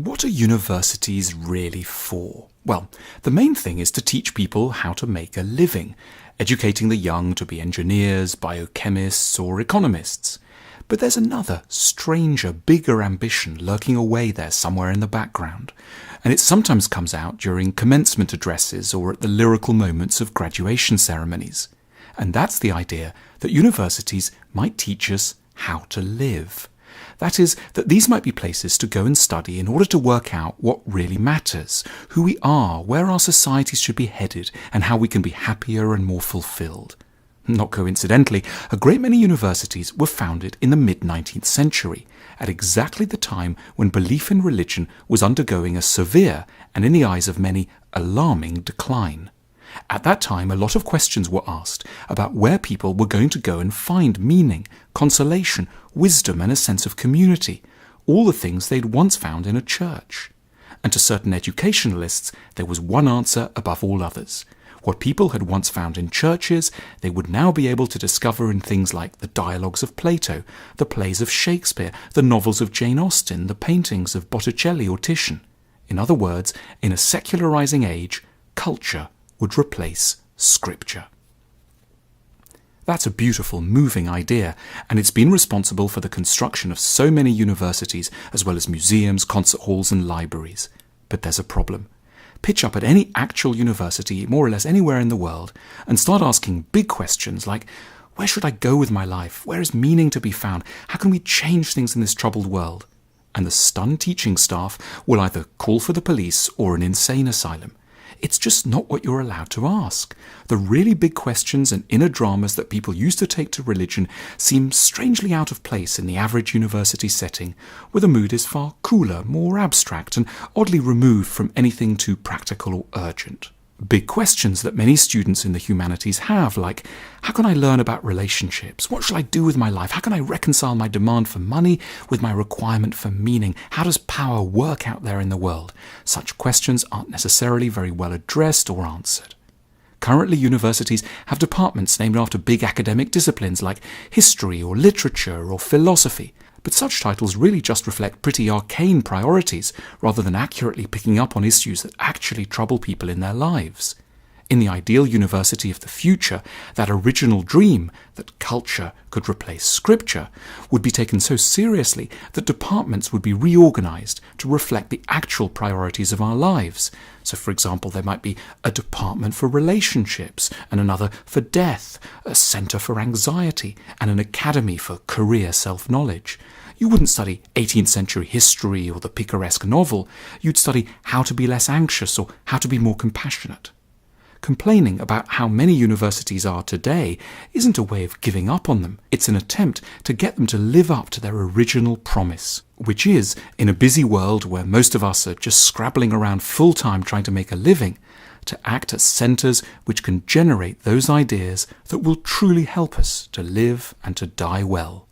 What are universities really for? Well, the main thing is to teach people how to make a living, educating the young to be engineers, biochemists, or economists. But there's another, stranger, bigger ambition lurking away there somewhere in the background, and it sometimes comes out during commencement addresses or at the lyrical moments of graduation ceremonies. And that's the idea that universities might teach us how to live. That is, that these might be places to go and study in order to work out what really matters, who we are, where our societies should be headed, and how we can be happier and more fulfilled. Not coincidentally, a great many universities were founded in the mid-19th century, at exactly the time when belief in religion was undergoing a severe, and in the eyes of many, alarming decline. At that time, a lot of questions were asked about where people were going to go and find meaning, consolation, wisdom, and a sense of community, all the things they'd once found in a church. And to certain educationalists, there was one answer above all others. What people had once found in churches, they would now be able to discover in things like the dialogues of Plato, the plays of Shakespeare, the novels of Jane Austen, the paintings of Botticelli or Titian. In other words, in a secularizing age, culture would replace scripture. That's a beautiful, moving idea, and it's been responsible for the construction of so many universities, as well as museums, concert halls, and libraries. But there's a problem. Pitch up at any actual university, more or less anywhere in the world, and start asking big questions like, where should I go with my life? Where is meaning to be found? How can we change things in this troubled world? And the stunned teaching staff will either call for the police or an insane asylum. It's just not what you're allowed to ask. The really big questions and inner dramas that people used to take to religion seem strangely out of place in the average university setting, where the mood is far cooler, more abstract, and oddly removed from anything too practical or urgent. Big questions that many students in the humanities have, like, how can I learn about relationships? What shall I do with my life? How can I reconcile my demand for money with my requirement for meaning? How does power work out there in the world? Such questions aren't necessarily very well addressed or answered. Currently, universities have departments named after big academic disciplines like history or literature or philosophy. But such titles really just reflect pretty arcane priorities rather than accurately picking up on issues that actually trouble people in their lives. In the ideal university of the future, that original dream that culture could replace scripture would be taken so seriously that departments would be reorganized to reflect the actual priorities of our lives. So, for example, there might be a department for relationships and another for death, a center for anxiety, and an academy for career self-knowledge. You wouldn't study 18th century history or the picaresque novel. You'd study how to be less anxious or how to be more compassionate. Complaining about how many universities are today isn't a way of giving up on them. It's an attempt to get them to live up to their original promise, which is, in a busy world where most of us are just scrabbling around full-time trying to make a living, to act as centres which can generate those ideas that will truly help us to live and to die well.